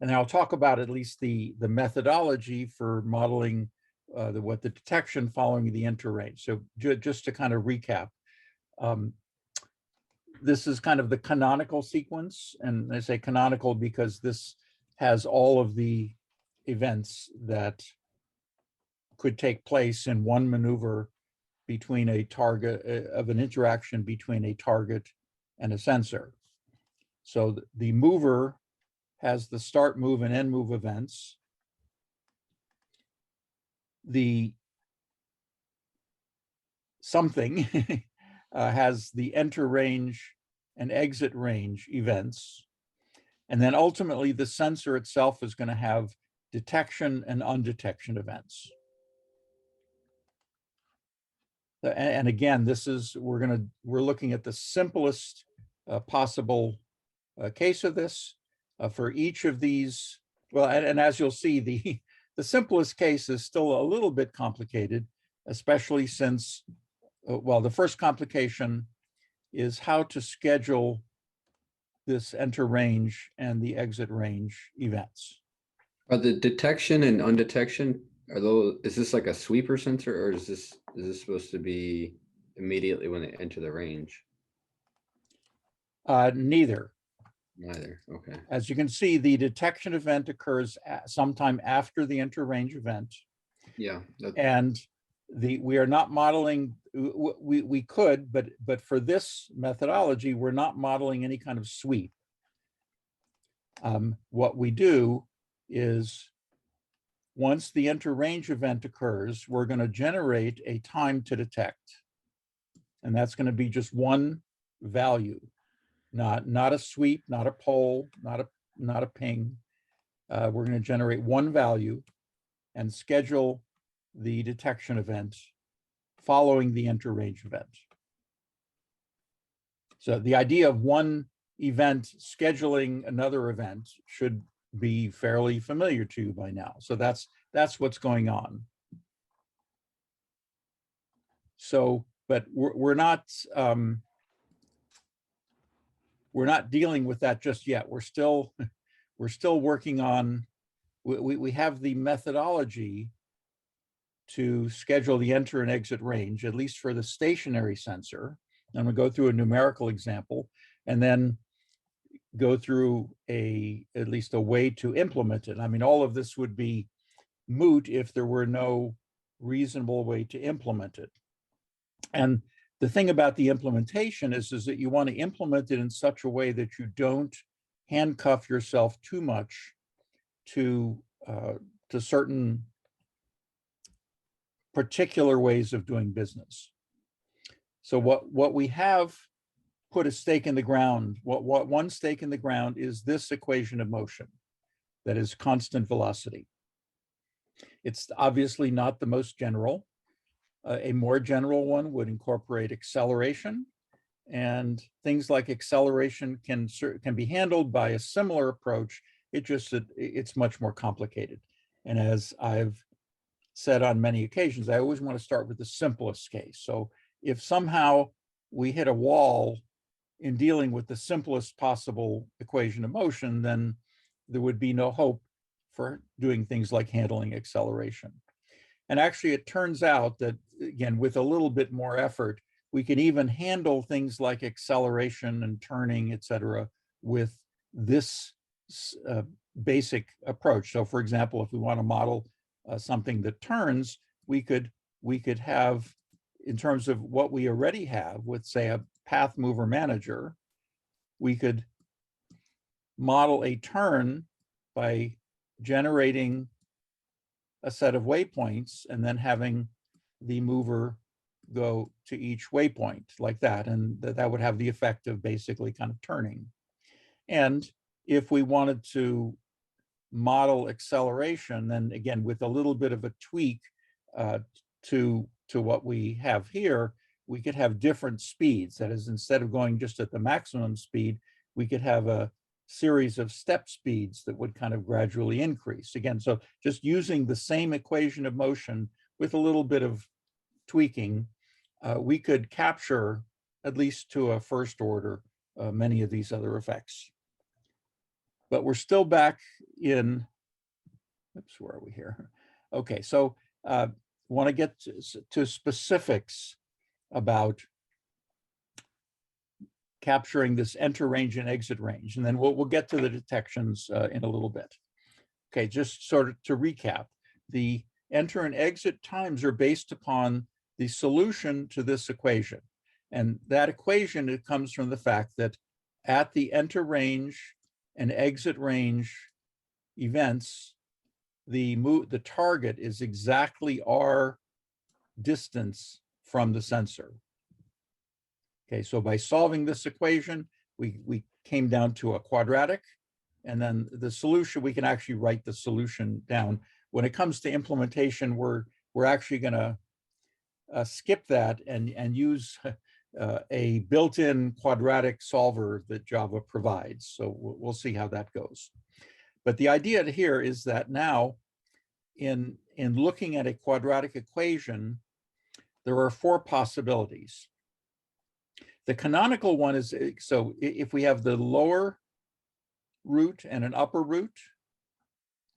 And I'll talk about at least the methodology for modeling what the detection following the interrange. So just to kind of recap, this is kind of the canonical sequence. And I say canonical because this has all of the events that could take place in one maneuver between a target of an interaction between a target and a sensor. So the mover has the start move and end move events. The something has the enter range and exit range events. And then ultimately the sensor itself is going to have detection and undetection events. And again, this is, we're looking at the simplest possible case of this. For each of these, well, and as you'll see, the simplest case is still a little bit complicated, especially since, well, the first complication is how to schedule this enter range and the exit range events. Are the detection and undetection, is this like a sweeper sensor, or is this supposed to be immediately when they enter the range? Neither. Neither. Okay. As you can see, the detection event occurs sometime after the enter range event. Yeah. And we are not modeling, we could, but for this methodology, we're not modeling any kind of sweep. What we do is once the enter range event occurs, we're going to generate a time to detect. And that's going to be just one value, not a sweep, not a poll, not a ping. We're going to generate one value and schedule the detection event following the enter range event. So the idea of one event scheduling another event should be fairly familiar to you by now. So that's what's going on. So, but we're not dealing with that just yet. We're still working on. We have the methodology to schedule the enter and exit range, at least for the stationary sensor. I'm going to go through a numerical example and then go through at least a way to implement it. I mean, all of this would be moot if there were no reasonable way to implement it. And the thing about the implementation is that you want to implement it in such a way that you don't handcuff yourself too much to certain particular ways of doing business. So what we have put a stake in the ground, one stake in the ground is this equation of motion, that is constant velocity. It's obviously not the most general. A more general one would incorporate acceleration, and things like acceleration can be handled by a similar approach. It's much more complicated. And as I've said on many occasions, I always want to start with the simplest case. So if somehow we hit a wall in dealing with the simplest possible equation of motion, then there would be no hope for doing things like handling acceleration. And actually, it turns out that, again, with a little bit more effort, we can even handle things like acceleration and turning, et cetera, with this basic approach. So for example, if we want to model something that turns, we could have, in terms of what we already have with, say, a path mover manager, we could model a turn by generating a set of waypoints and then having the mover go to each waypoint like that. And that would have the effect of basically kind of turning. And if we wanted to model acceleration, then again, with a little bit of a tweak to what we have here, we could have different speeds. That is, instead of going just at the maximum speed, we could have a series of step speeds that would kind of gradually increase. Again, so just using the same equation of motion with a little bit of tweaking, we could capture, at least to a first order, many of these other effects. but we're still back in, oops, where are we here? Okay, so want to get to specifics about capturing this enter range and exit range, and then we'll get to the detections in a little bit. Okay, just sort of to recap, the enter and exit times are based upon the solution to this equation. And that equation, it comes from the fact that at the enter range and exit range events, the target is exactly our distance from the sensor. Okay, so by solving this equation, we came down to a quadratic, and then the solution, we can actually write the solution down. When it comes to implementation, we're actually going to skip that and use a built-in quadratic solver that Java provides. So we'll see how that goes. But the idea here is that now, in looking at a quadratic equation, there are 4 possibilities. The canonical one is, so if we have the lower root and an upper root,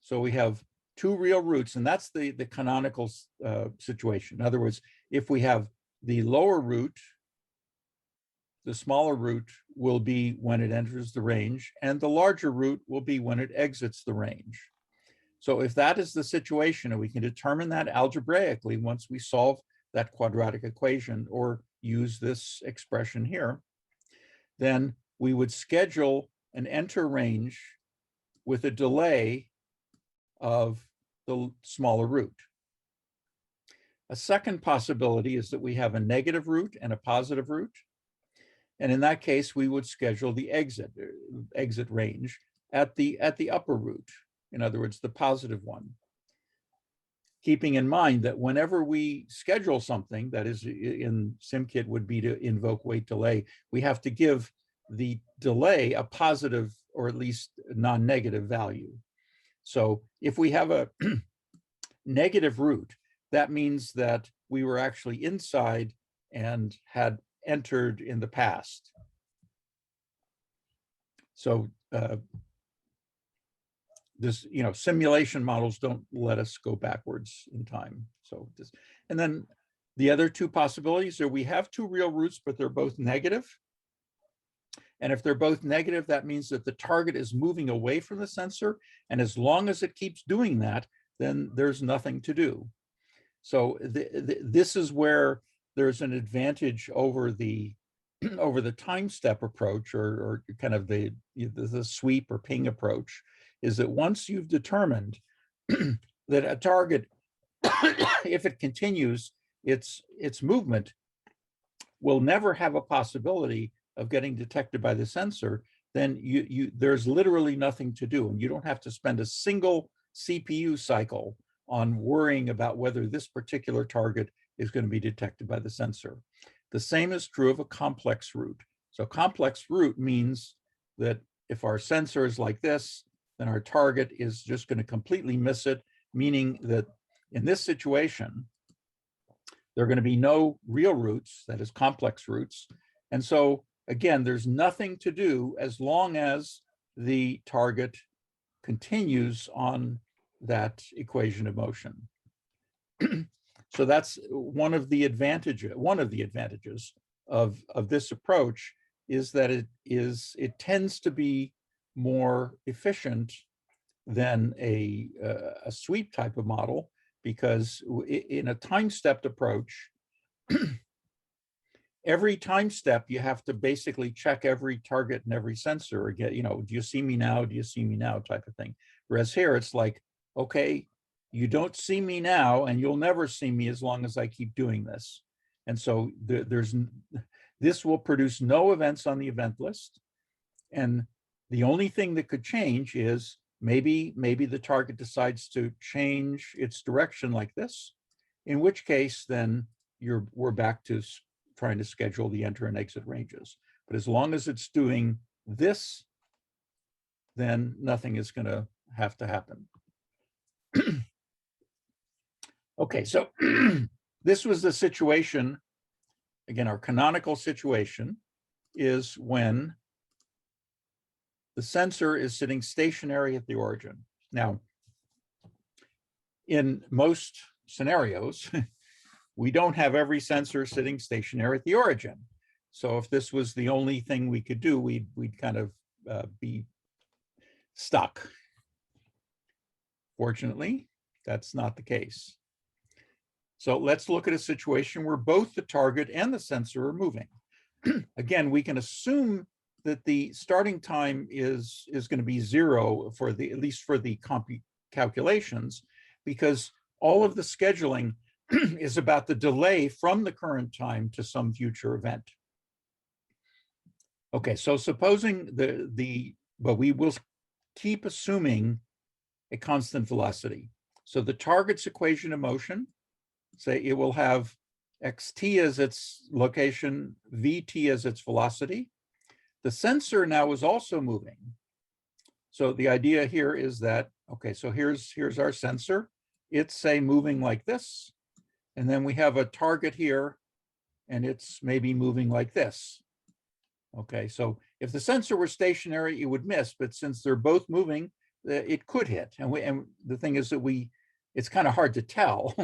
so we have 2 real roots, and that's the canonical situation. In other words, if we have the lower root, the smaller root will be when it enters the range, and the larger root will be when it exits the range. So if that is the situation, and we can determine that algebraically once we solve that quadratic equation or use this expression here, then we would schedule an enter range with a delay of the smaller root. A second possibility is that we have a negative root and a positive root. And in that case, we would schedule the exit range at the upper root. In other words, the positive one. Keeping in mind that whenever we schedule something, that is in SimKit would be to invoke wait delay, we have to give the delay a positive or at least non-negative value. So if we have a negative root, that means that we were actually inside and had entered in the past. So this, simulation models don't let us go backwards in time. So this, and then the other 2 possibilities are we have 2 real roots, but they're both negative. And if they're both negative, that means that the target is moving away from the sensor. And as long as it keeps doing that, then there's nothing to do. So this is where there's an advantage over the time step approach, or kind of the sweep or ping approach, is that once you've determined that a target, if it continues its movement, will never have a possibility of getting detected by the sensor, then there's literally nothing to do, and you don't have to spend a single CPU cycle on worrying about whether this particular target is going to be detected by the sensor. The same is true of a complex root. So complex root means that if our sensor is like this, then our target is just going to completely miss it, meaning that in this situation, there are going to be no real roots, that is complex roots. And so again, there's nothing to do as long as the target continues on that equation of motion. So that's one of the advantages of this approach, is that it tends to be more efficient than a sweep type of model, because in a time-stepped approach, every time step you have to basically check every target and every sensor again. Do you see me now? Do you see me now? Type of thing. Whereas here it's like, okay, you don't see me now, and you'll never see me as long as I keep doing this. And so this will produce no events on the event list. And the only thing that could change is maybe the target decides to change its direction like this, in which case then we're back to trying to schedule the enter and exit ranges. But as long as it's doing this, then nothing is going to have to happen. Okay, so this was the situation. Again, our canonical situation is when the sensor is sitting stationary at the origin. Now, in most scenarios, we don't have every sensor sitting stationary at the origin. So if this was the only thing we could do, we'd kind of be stuck. Fortunately, that's not the case. So let's look at a situation where both the target and the sensor are moving. Again, we can assume that the starting time is going to be 0 for the, at least for the calculations, because all of the scheduling is about the delay from the current time to some future event. Okay, so supposing but we will keep assuming a constant velocity. So the target's equation of motion, say it will have xt as its location, vt as its velocity. The sensor now is also moving. So the idea here is that, okay, so here's our sensor. It's, say, moving like this. And then we have a target here, and it's maybe moving like this. Okay, so if the sensor were stationary, it would miss, but since they're both moving, it could hit. And the thing is that it's kind of hard to tell,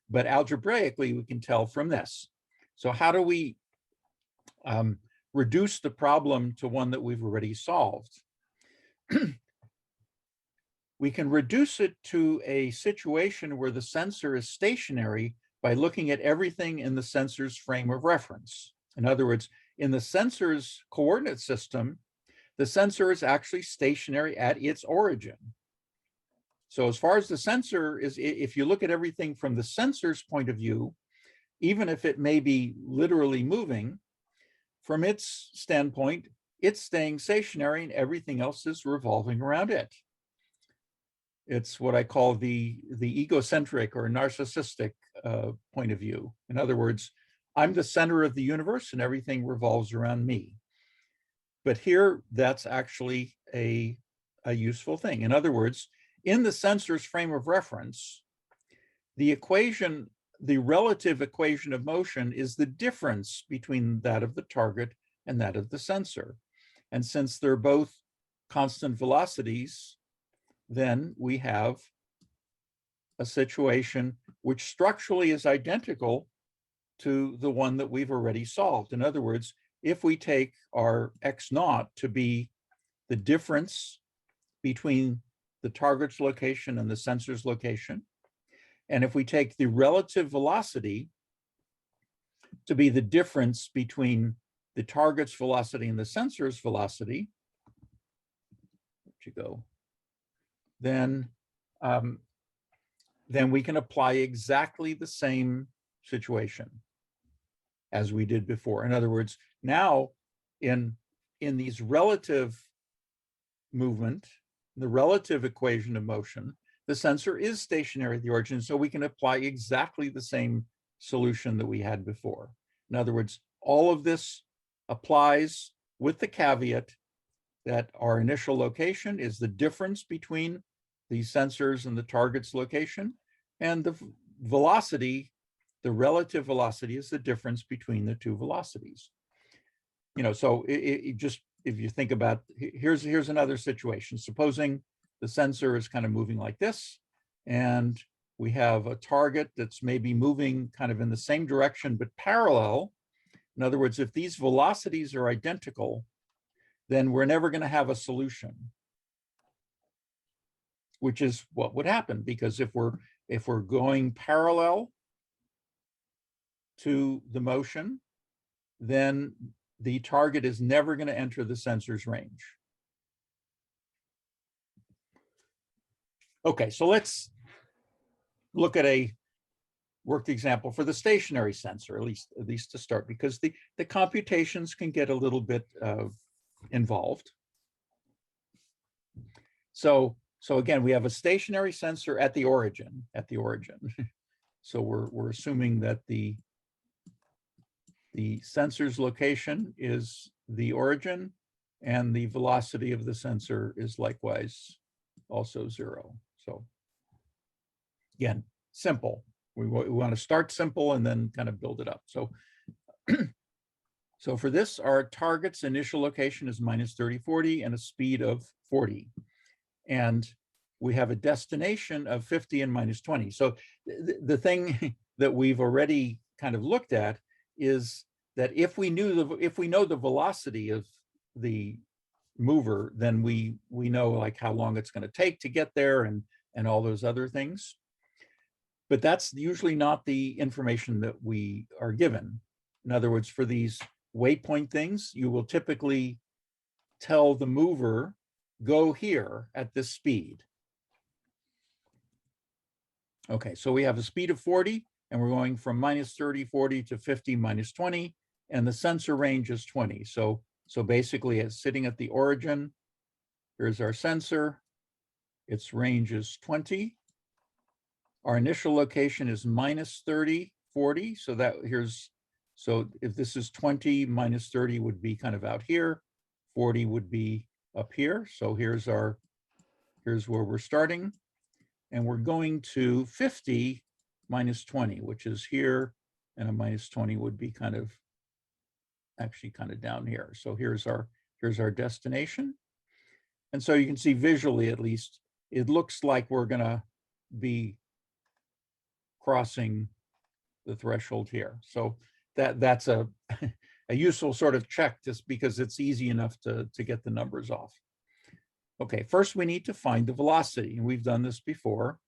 but algebraically we can tell from this. So how do we reduce the problem to one that we've already solved? We can reduce it to a situation where the sensor is stationary by looking at everything in the sensor's frame of reference. In other words, in the sensor's coordinate system, the sensor is actually stationary at its origin. So as far as the sensor is, if you look at everything from the sensor's point of view, even if it may be literally moving, from its standpoint, it's staying stationary and everything else is revolving around it. It's what I call the egocentric or narcissistic point of view. In other words, I'm the center of the universe and everything revolves around me. But here, that's actually a useful thing. In other words, in the sensor's frame of reference, the relative equation of motion is the difference between that of the target and that of the sensor. And since they're both constant velocities, then we have a situation which structurally is identical to the one that we've already solved. In other words, if we take our x naught to be the difference between the target's location and the sensor's location, and if we take the relative velocity to be the difference between the target's velocity and the sensor's velocity, where'd you go? Then we can apply exactly the same situation as we did before. In other words, now in these relative movement, the relative equation of motion, the sensor is stationary at the origin, so we can apply exactly the same solution that we had before. In other words, all of this applies with the caveat that our initial location is the difference between the sensors and the target's location, and the velocity, the relative velocity, is the difference between the two velocities. So it just, if you think about, here's another situation. Supposing the sensor is kind of moving like this, and we have a target that's maybe moving kind of in the same direction but parallel. In other words, if these velocities are identical, then we're never going to have a solution, which is what would happen, because if we're going parallel to the motion, then the target is never going to enter the sensor's range. Okay, so let's look at a worked example for the stationary sensor, at least to start, because the computations can get a little bit involved. So again, we have a stationary sensor at the origin. So we're assuming that the sensor's location is the origin, and the velocity of the sensor is likewise also 0. So again, simple. We want to start simple and then kind of build it up. So So for this, our target's initial location is minus 30, 40 and a speed of 40. And we have a destination of 50 and minus 20. So the thing that we've already kind of looked at is that if we know the velocity of the mover, then we know like how long it's going to take to get there and all those other things. But that's usually not the information that we are given. In other words, for these waypoint things, you will typically tell the mover, go here at this speed. Okay, so we have a speed of 40 and we're going from minus 30, 40 to 50, minus 20, and the sensor range is 20. So basically it's sitting at the origin. Here's our sensor. Its range is 20. Our initial location is minus 30, 40. So if this is 20, minus 30 would be kind of out here. 40 would be up here. So here's where we're starting. And we're going to 50 minus 20, which is here. And a minus 20 would be actually kind of down here. So here's our destination. And so you can see visually, at least, it looks like we're gonna be crossing the threshold here. So that's a useful sort of check, just because it's easy enough to get the numbers off. Okay, first we need to find the velocity, and we've done this before.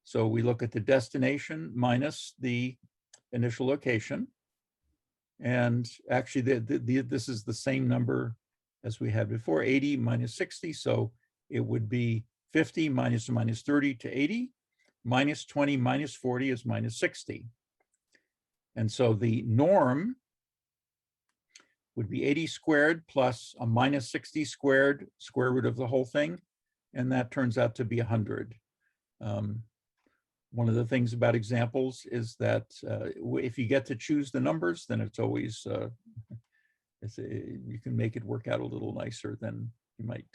So we look at the destination minus the initial location. And actually this is the same number as we had before, 80 minus 60. So it would be 50 minus 30 to 80, minus 20 minus 40 is minus 60. And so the norm would be 80 squared plus a minus 60 squared, square root of the whole thing. And that turns out to be 100. One of the things about examples is that if you get to choose the numbers, then it's always, you can make it work out a little nicer than you might.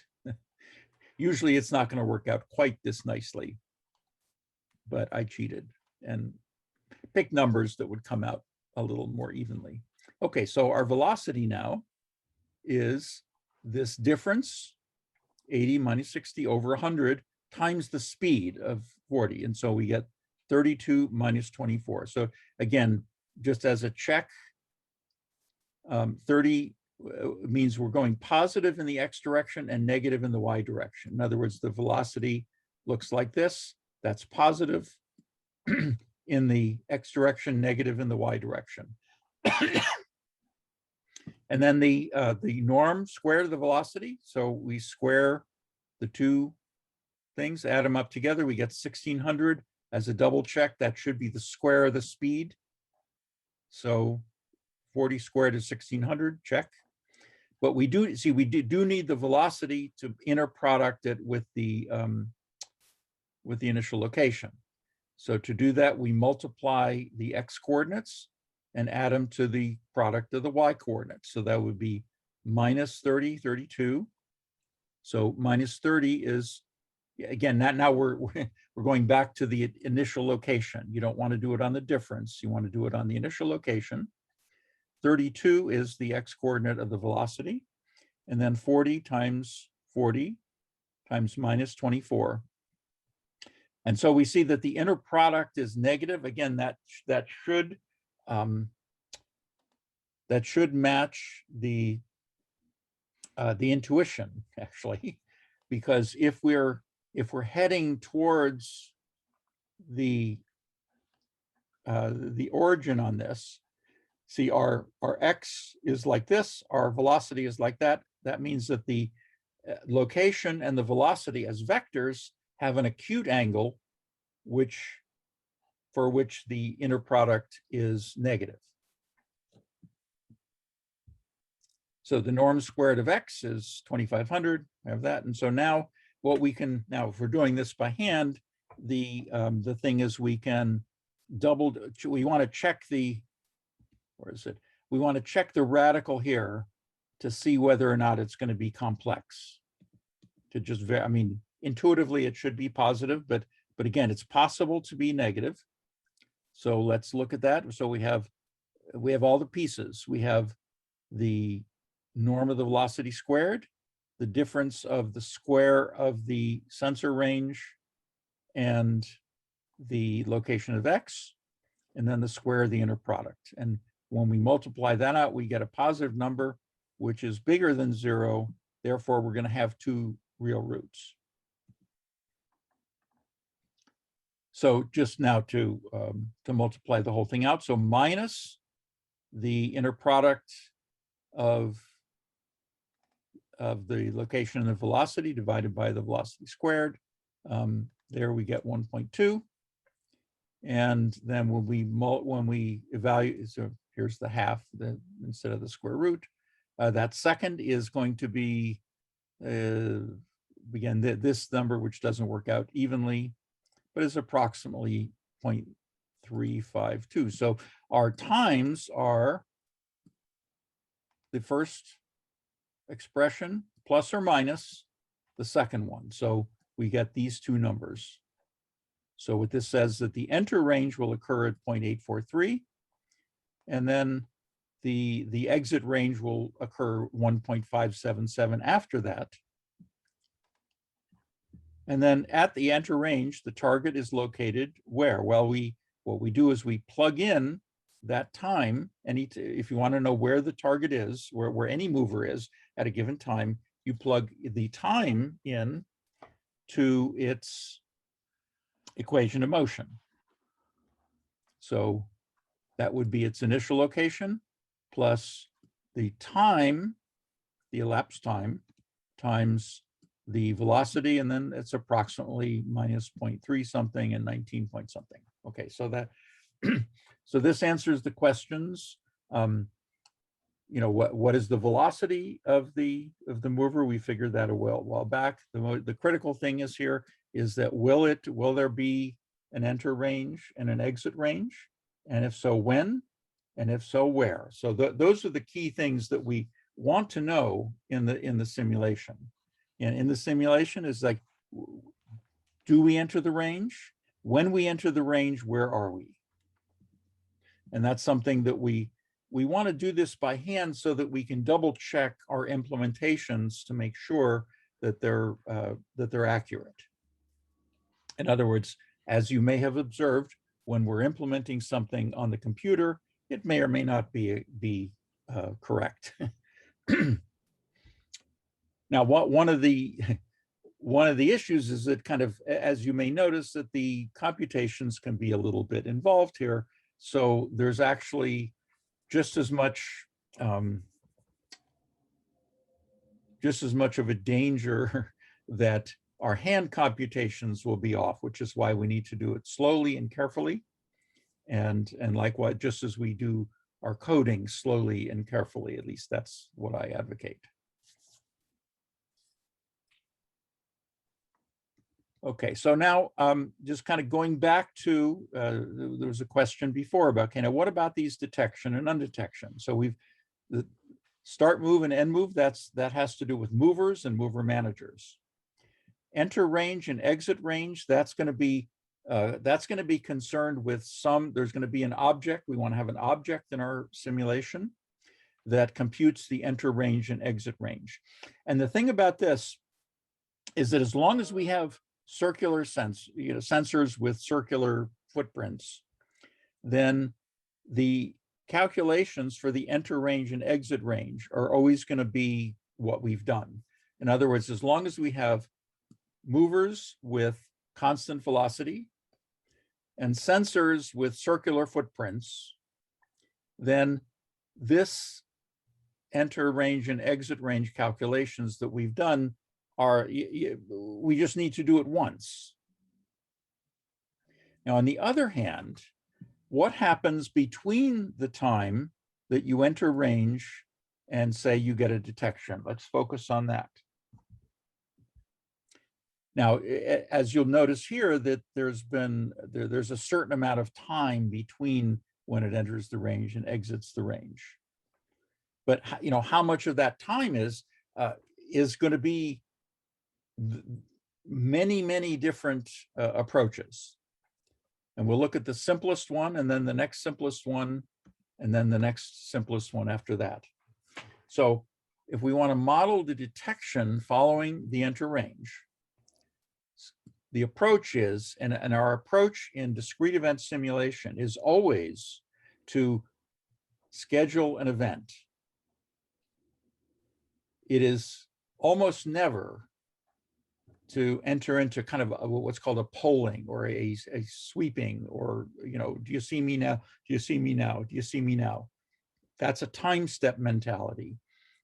Usually it's not going to work out quite this nicely, but I cheated and picked numbers that would come out a little more evenly. Okay, so our velocity now is this difference, 80 minus 60 over 100 times the speed of 40. And so we get 32 minus 24. So again, just as a check, 30 means we're going positive in the X direction and negative in the Y direction. In other words, the velocity looks like this. That's positive in the X direction, negative in the Y direction. And then the norm square the velocity. So we square the two things, add them up together, we get 1600. As a double check, that should be the square of the speed. So 40 squared is 1600, check. But we do need the velocity to inner product it with the initial location. So to do that, we multiply the X coordinates and add them to the product of the Y coordinates. So that would be minus 30, 32. So minus 30 is, again, now we're going back to the initial location. You don't want to do it on the difference. You want to do it on the initial location. 32 is the X coordinate of the velocity. And then 40 times minus 24. And so we see that the inner product is negative. Again, that should match the intuition, actually, because if we're heading towards the origin on this, see our X is like this, our velocity is like that. That means that the location and the velocity as vectors have an acute angle, for which the inner product is negative. So the norm squared of X is 2500, I have that. And so now what we can, if we're doing this by hand, the thing is we can we want to check we want to check the radical here to see whether or not it's going to be complex. Intuitively it should be positive, but again, it's possible to be negative. So let's look at that. So we have all the pieces. We have the norm of the velocity squared, the difference of the square of the sensor range and the location of X, and then the square of the inner product. And when we multiply that out, we get a positive number, which is bigger than 0. Therefore, we're going to have 2 real roots. So just now to multiply the whole thing out. So minus the inner product of the location and the velocity divided by the velocity squared. There we get 1.2. And then when we evaluate, so here's the half instead of the square root. That second is going to be, again, this number, which doesn't work out evenly, but is approximately 0.352. So our times are the first expression plus or minus the second one. So we get these 2 numbers. So what this says that the enter range will occur at 0.843, and then the exit range will occur 1.577 after that. And then at the enter range, the target is located where? Well, what we do is we plug in that time. If you want to know where the target is, where any mover is at a given time, you plug the time in to its equation of motion. So that would be its initial location plus the time, the elapsed time, times the velocity, and then it's approximately minus 0.3 something and 19 point something. Okay, so that so this answers the questions. What is the velocity of the mover? We figured that a while back. The critical thing is here is that will there be an enter range and an exit range? And if so, when? And if so, where? So those are the key things that we want to know in the simulation. And in the simulation is like, do we enter the range? When we enter the range, where are we? And that's something that we want to do this by hand so that we can double check our implementations to make sure that they're accurate. In other words, as you may have observed, when we're implementing something on the computer, it may or may not be correct. Now, one of the issues is that kind of, as you may notice, that the computations can be a little bit involved here. So there's actually just as much of a danger that our hand computations will be off, which is why we need to do it slowly and carefully. And likewise, just as we do our coding slowly and carefully, at least that's what I advocate. Okay, so now just kind of going back to, there was a question before about, okay, now what about these detection and undetection? So we've, the start move and end move, that has to do with movers and mover managers. Enter range and exit range, that's going to be concerned with there's going to be an object. We want to have an object in our simulation that computes the enter range and exit range. And the thing about this is that as long as we have circular sensors with circular footprints, then the calculations for the enter range and exit range are always going to be what we've done. In other words, as long as we have movers with constant velocity and sensors with circular footprints, then this enter range and exit range calculations that we've done we just need to do it once. Now, on the other hand, what happens between the time that you enter range and say you get a detection? Let's focus on that. Now, as you'll notice here, that there's a certain amount of time between when it enters the range and exits the range. But how much of that time is going to be many different approaches. And we'll look at the simplest one, and then the next simplest one, and then the next simplest one after that. So if we want to model the detection following the enter range, the approach is, and our approach in discrete event simulation is always to schedule an event. It is almost never to enter into kind of what's called a polling or a sweeping, or, do you see me now? Do you see me now? Do you see me now? That's a time step mentality.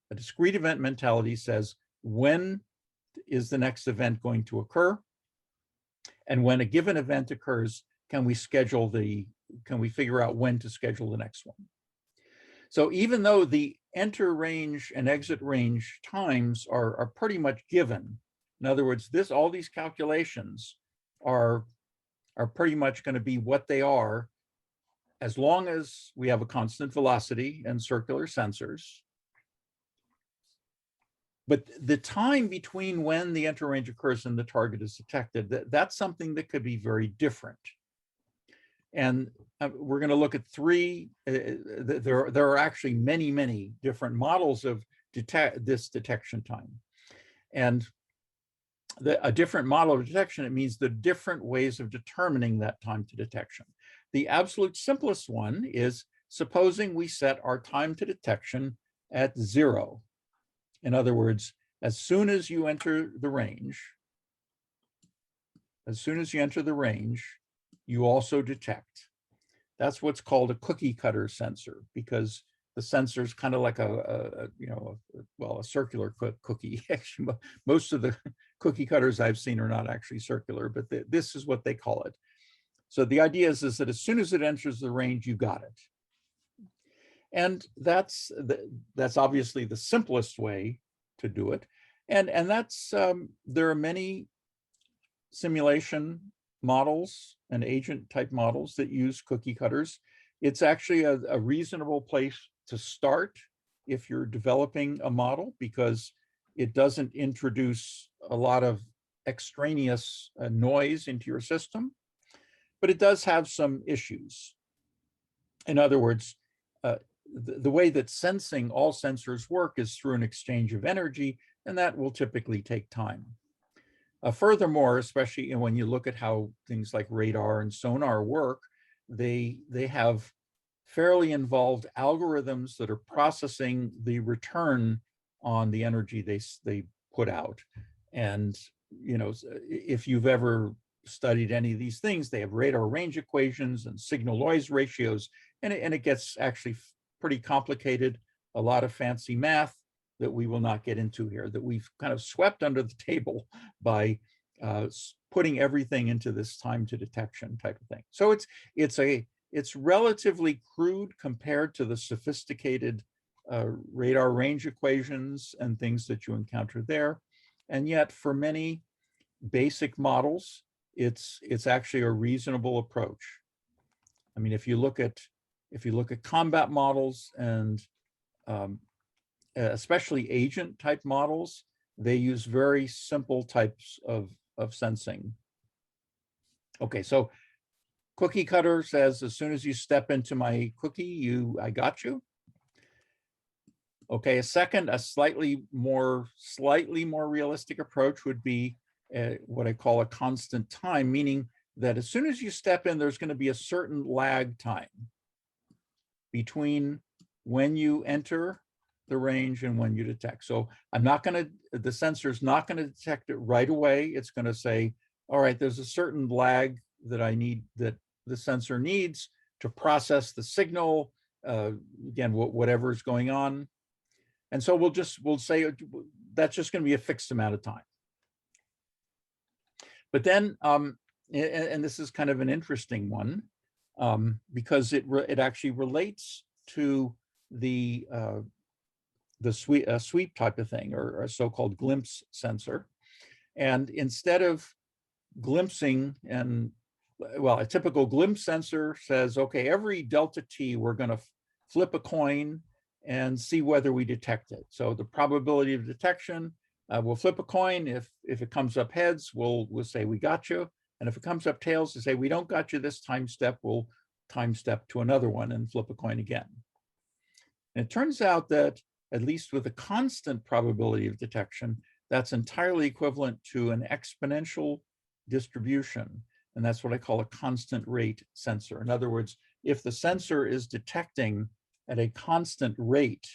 A discrete event mentality says, when is the next event going to occur? And when a given event occurs, can we figure out when to schedule the next one? So even though the enter range and exit range times are pretty much given, in other words, all these calculations are pretty much going to be what they are, as long as we have a constant velocity and circular sensors. But the time between when the enter range occurs and the target is detected, that's something that could be very different. And we're going to look at three. There are actually many, many different models of this detection time. And a different model of detection, it means the different ways of determining that time to detection. The absolute simplest one is, supposing we set our time to detection at 0. In other words, as soon as you enter the range, you also detect. That's what's called a cookie cutter sensor, because the sensor is kind of like a circular cookie. Actually, most of the cookie cutters I've seen are not actually circular, but this is what they call it. So the idea is that as soon as it enters the range, you got it. And that's obviously the simplest way to do it. And that's there are many simulation models and agent type models that use cookie cutters. It's actually a reasonable place to start if you're developing a model, because it doesn't introduce a lot of extraneous noise into your system, but it does have some issues. In other words, the way that all sensors work is through an exchange of energy, and that will typically take time. Furthermore, especially when you look at how things like radar and sonar work, they have fairly involved algorithms that are processing the return on the energy they put out. And if you've ever studied any of these things, they have radar range equations and signal noise ratios, and it gets actually pretty complicated, a lot of fancy math that we will not get into here, that we've kind of swept under the table by putting everything into this time to detection type of thing. So it's relatively crude compared to the sophisticated radar range equations and things that you encounter there. And yet for many basic models, it's actually a reasonable approach. I mean, if you look at combat models and especially agent type models, they use very simple types of sensing. Okay, so cookie cutter says, as soon as you step into my cookie, I got you. Okay, a slightly more realistic approach would be what I call a constant time, meaning that as soon as you step in, there's going to be a certain lag time between when you enter the range and when you detect. So the sensor's not going to detect it right away. It's going to say, all right, there's a certain lag that the sensor needs to process the signal, again, whatever is going on. And so we'll say that's just going to be a fixed amount of time. But then, and this is kind of an interesting one, because it actually relates to the sweep type of thing, or a so-called glimpse sensor. And instead of glimpsing, a typical glimpse sensor says, okay, every delta t, we're going to flip a coin and see whether we detect it. So the probability of detection, we'll flip a coin. If it comes up heads, we'll say we got you. And if it comes up tails, to say we don't got you this time step, we'll time step to another one and flip a coin again. And it turns out that at least with a constant probability of detection, that's entirely equivalent to an exponential distribution. And that's what I call a constant rate sensor. In other words, if the sensor is detecting at a constant rate,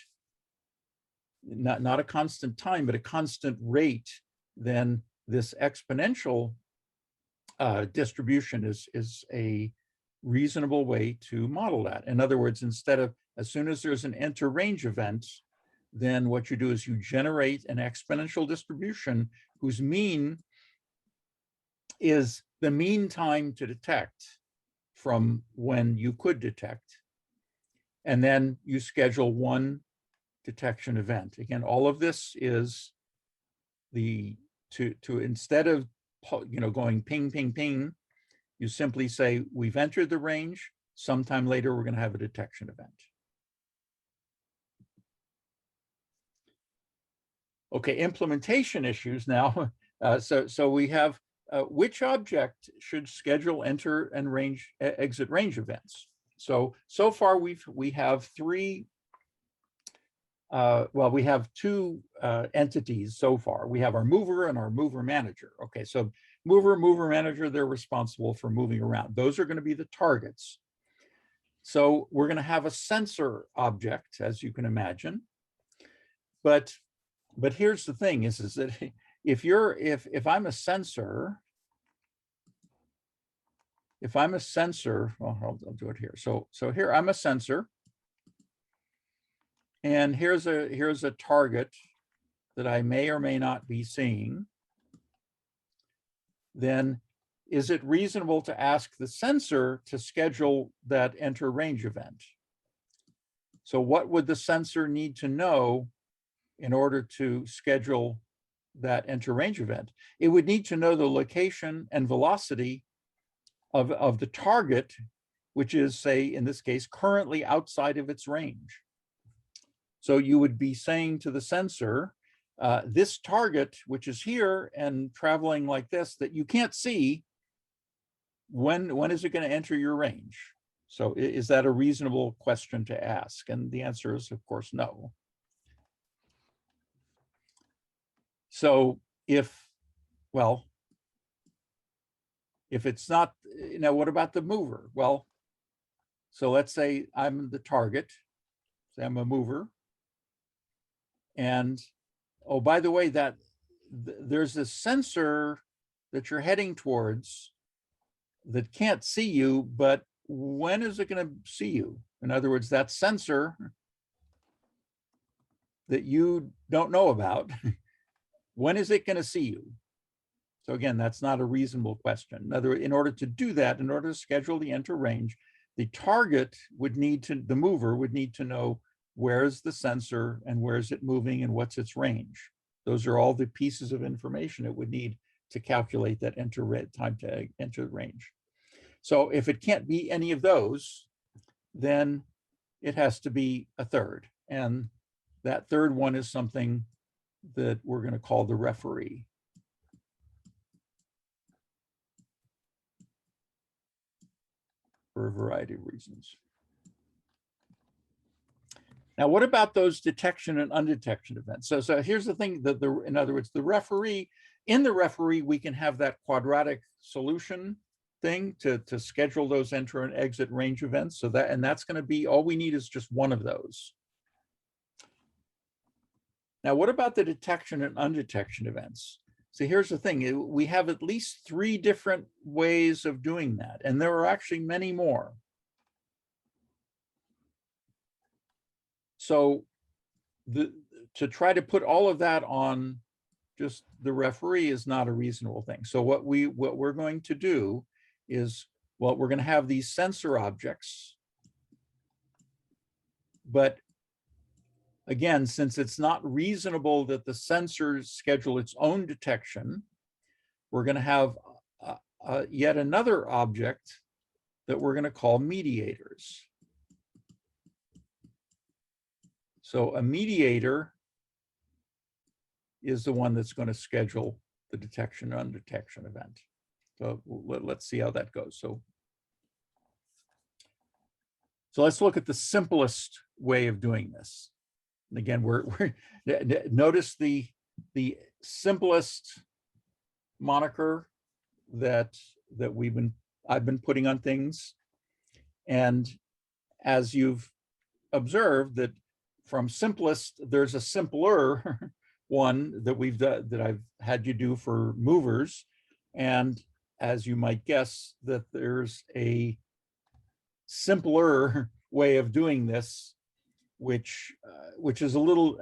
not a constant time, but a constant rate, then this exponential distribution is a reasonable way to model that. In other words, instead of as soon as there's an enter range event, then what you do is you generate an exponential distribution whose mean is the mean time to detect from when you could detect. And then you schedule one detection event. Again, all of this is to instead of going ping, ping, ping, you simply say, we've entered the range. Sometime later, we're going to have a detection event. Okay, implementation issues now. So we have which object should schedule enter and exit range events. So far we have three. We have two entities so far. We have our mover and our mover manager. Okay, so mover manager, they're responsible for moving around. Those are going to be the targets. So we're going to have a sensor object, as you can imagine. But here's the thing: is that if I'm a sensor, well, I'll do it here. So here I'm a sensor, and here's a target that I may or may not be seeing. Then is it reasonable to ask the sensor to schedule that enter range event? So what would the sensor need to know in order to schedule that enter range event? It would need to know the location and velocity of the target, which is, say, in this case, currently outside of its range. So you would be saying to the sensor, this target, which is here and traveling like this, that you can't see, when is it going to enter your range? So is that a reasonable question to ask? And the answer is, of course, no. So if it's not, what about the mover? Well, so let's say I'm the target, say I'm a mover. And, oh, by the way, there's this sensor that you're heading towards that can't see you, but when is it going to see you? In other words, that sensor that you don't know about, when is it going to see you? So again, that's not a reasonable question. In order to do that, in order to schedule the enter range, the target would need to, the mover would need to know where's the sensor and where's it moving and what's its range. Those are all the pieces of information it would need to calculate that time to enter range. So if it can't be any of those, then it has to be a third. And that third one is something that we're going to call the referee. For a variety of reasons. Now, what about those detection and undetection events? So here's the thing, that in other words, the referee, in the referee, we can have that quadratic solution thing to schedule those enter and exit range events. So that's going to be, all we need is just one of those. Now, what about the detection and undetection events? So here's the thing, we have at least 3 different ways of doing that, and there are actually many more. So to try to put all of that on just the referee is not a reasonable thing. So what we're going to do is, well, we're going to have these sensor objects, but again, since it's not reasonable that the sensors schedule its own detection, we're going to have yet another object that we're going to call mediators. So a mediator is the one that's going to schedule the detection and undetection event. So let's see how that goes. So let's look at the simplest way of doing this. Again, notice the simplest moniker that I've been putting on things. And as you've observed, that from simplest, there's a simpler one that I've had you do for movers. And as you might guess, that there's a simpler way of doing this, which is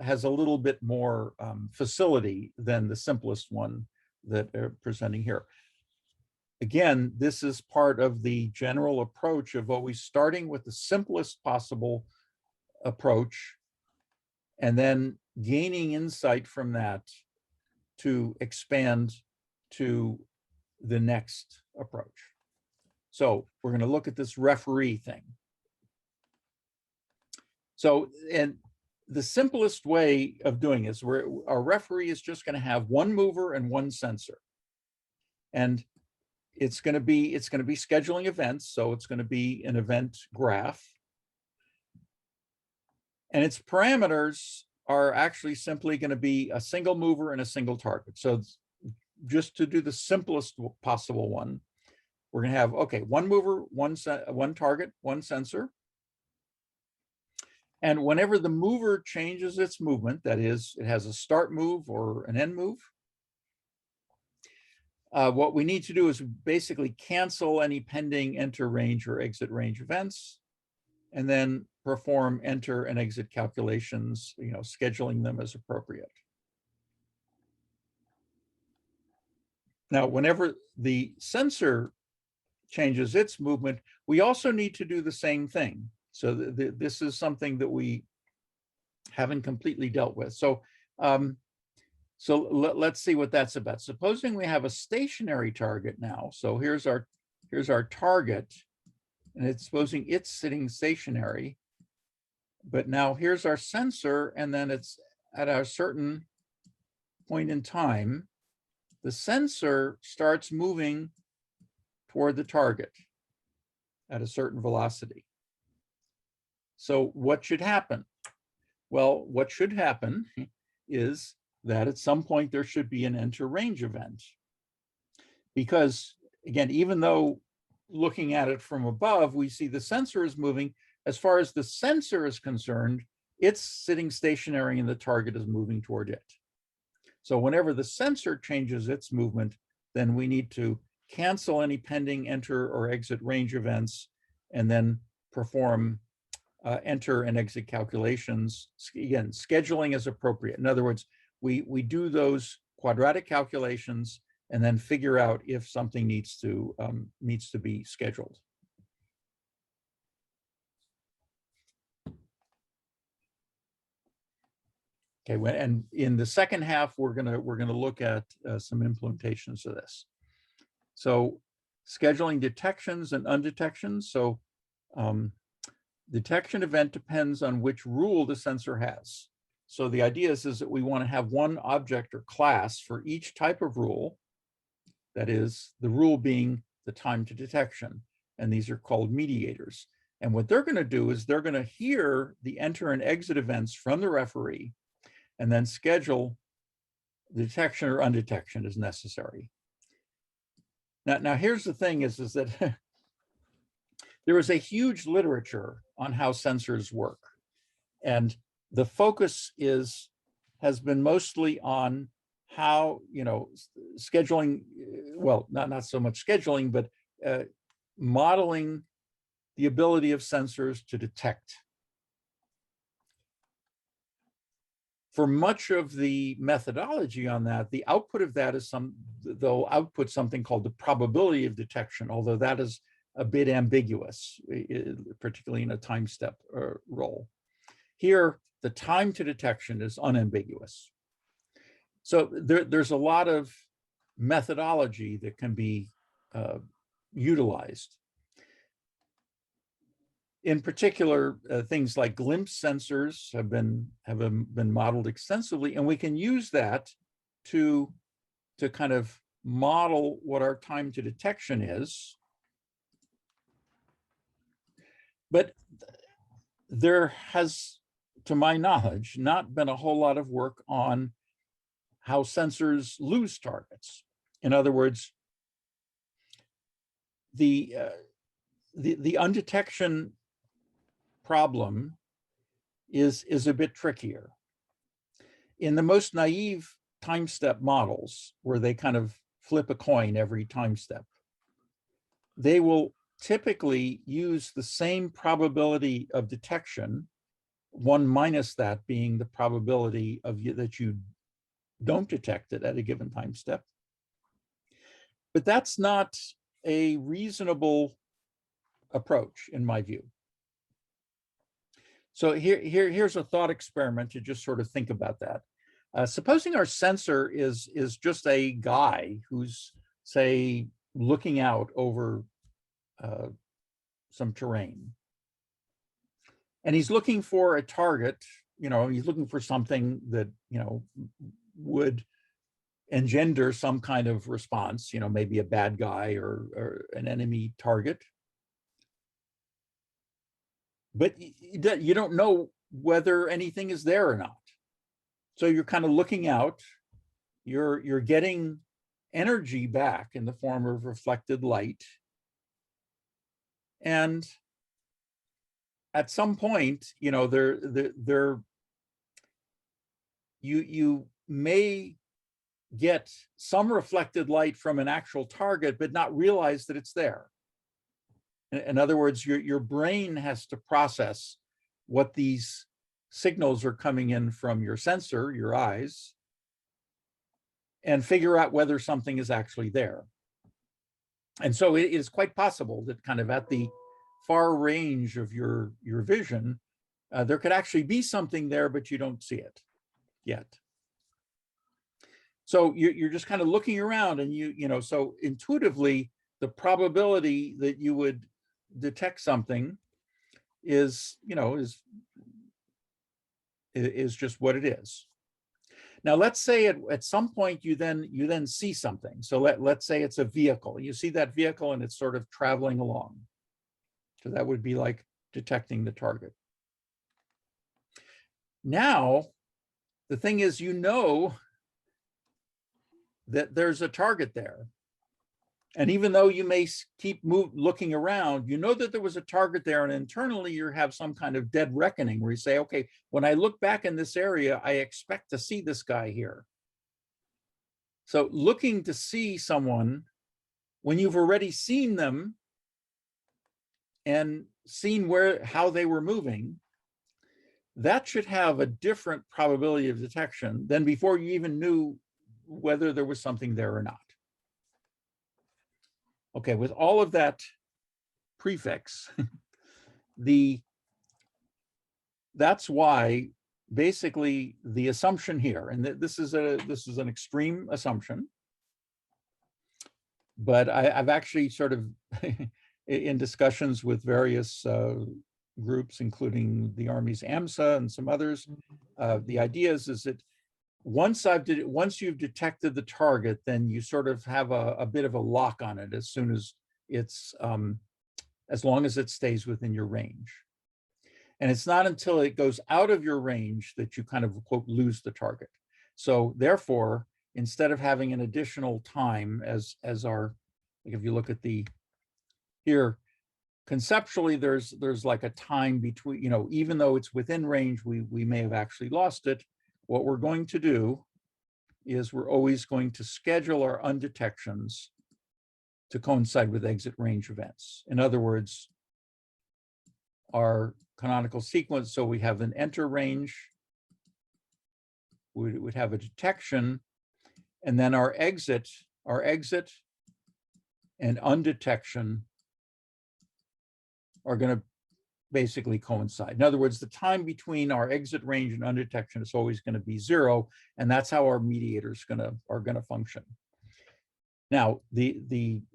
has a little bit more facility than the simplest one that they're presenting here. Again, this is part of the general approach of always starting with the simplest possible approach and then gaining insight from that to expand to the next approach. So we're going to look at this referee thing. So, and the simplest way of doing this, where our referee is just going to have one mover and one sensor. And it's going to be scheduling events. So it's going to be an event graph. And its parameters are actually simply going to be a single mover and a single target. So just to do the simplest possible one, we're going to have, okay, one mover, one target, one sensor. And whenever the mover changes its movement, that is, it has a start move or an end move, what we need to do is basically cancel any pending enter range or exit range events, and then perform enter and exit calculations, scheduling them as appropriate. Now, whenever the sensor changes its movement, we also need to do the same thing. So this is something that we haven't completely dealt with. So, let's see what that's about. Supposing we have a stationary target now. So here's our target, and it's supposing it's sitting stationary. But now here's our sensor, and then it's at a certain point in time, the sensor starts moving toward the target at a certain velocity. So what should happen? Well, what should happen is that at some point there should be an enter range event. Because again, even though looking at it from above, we see the sensor is moving, as far as the sensor is concerned, it's sitting stationary and the target is moving toward it. So whenever the sensor changes its movement, then we need to cancel any pending enter or exit range events and then perform enter and exit calculations. Again, scheduling is appropriate. In other words, we do those quadratic calculations and then figure out if something needs to be scheduled. Okay, and in the second half, we're gonna look at some implementations of this. So, scheduling detections and undetections. So, detection event depends on which rule the sensor has. So the idea is that we want to have one object or class for each type of rule. That is, the rule being the time to detection, and these are called mediators. And what they're going to do is they're going to hear the enter and exit events from the referee and then schedule the detection or undetection as necessary. Now here's the thing is that there is a huge literature on how sensors work. And the focus has been mostly on how, scheduling, well, not so much scheduling, but modeling the ability of sensors to detect. For much of the methodology on that, the output of that is they'll output something called the probability of detection, although that is a bit ambiguous, particularly in a time step role. Here, the time to detection is unambiguous. So there's a lot of methodology that can be utilized. In particular, things like glimpse sensors have been modeled extensively, and we can use that to kind of model what our time to detection is. But there has to my knowledge, not been a whole lot of work on how sensors lose targets. In other words, the undetection problem is a bit trickier. In the most naive time step models, where they kind of flip a coin every time step, they will typically use the same probability of detection, one minus that being the probability of that you don't detect it at a given time step. But that's not a reasonable approach, in my view. So here's a thought experiment to just sort of think about that. Supposing our sensor is just a guy who's, say, looking out over some terrain. And he's looking for a target, he's looking for something that, would engender some kind of response, maybe a bad guy or an enemy target. But you don't know whether anything is there or not. So you're kind of looking out, you're getting energy back in the form of reflected light. And at some point, you may get some reflected light from an actual target, but not realize that it's there. In other words, your brain has to process what these signals are coming in from your sensor, your eyes, and figure out whether something is actually there. And so it is quite possible that kind of at the far range of your vision, there could actually be something there, but you don't see it yet. So you're just kind of looking around, and so intuitively, the probability that you would detect something is just what it is. Now, let's say at some point you then see something. So let's say it's a vehicle. You see that vehicle and it's sort of traveling along. So that would be like detecting the target. Now, the thing is, that there's a target there. And even though you may keep looking around, you know that there was a target there, and internally you have some kind of dead reckoning where you say, okay, when I look back in this area, I expect to see this guy here. So looking to see someone when you've already seen them and seen how they were moving, that should have a different probability of detection than before you even knew whether there was something there or not. Okay, with all of that prefix, that's why basically the assumption here, and this is an extreme assumption, but I've actually sort of in discussions with various groups, including the Army's AMSA and some others, the idea is that once you've detected the target, then you sort of have a bit of a lock on it as soon as it's, as long as it stays within your range. And it's not until it goes out of your range that you kind of, quote, lose the target. So therefore, instead of having an additional time as our, like if you look at here, conceptually, there's like a time between, even though it's within range, we may have actually lost it. What we're going to do is we're always going to schedule our undetections to coincide with exit range events. In other words, our canonical sequence, so we have an enter range, we would have a detection, and then our exit and undetection are going to basically coincide. In other words, the time between our exit range and undetection is always going to be 0, and that's how our mediators are going to function. Now,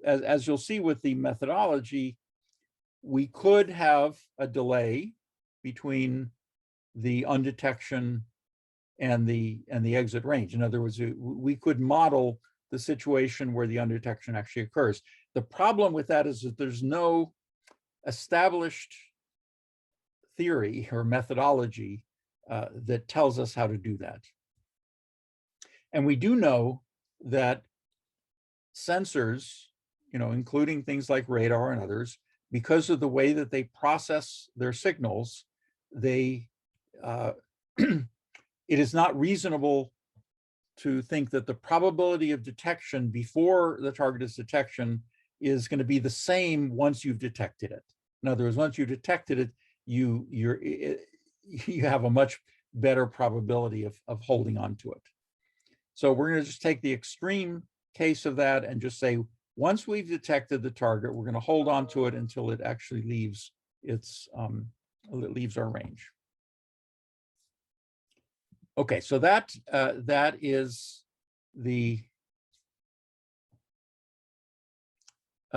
as you'll see with the methodology, we could have a delay between the undetection and the exit range. In other words, we could model the situation where the undetection actually occurs. The problem with that is that there's no established theory or methodology that tells us how to do that. And we do know that sensors, including things like radar and others, because of the way that they process their signals, they it is not reasonable to think that the probability of detection before the target is detection is going to be the same once you've detected it. In other words, once you've detected it, you have a much better probability of holding on to it. So we're going to just take the extreme case of that and just say, once we've detected the target, we're going to hold on to it until it actually leaves leaves our range. Okay, so that is the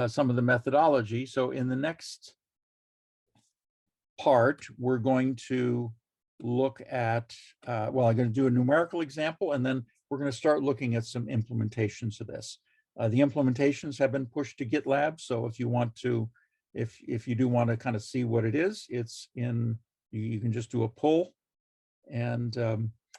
some of the methodology. So in the next part, we're going to look at, well, I'm going to do a numerical example, and then we're going to start looking at some implementations of this. The implementations have been pushed to GitLab, so if you want to, if you do want to kind of see what it is, it's in, you can just do a pull, and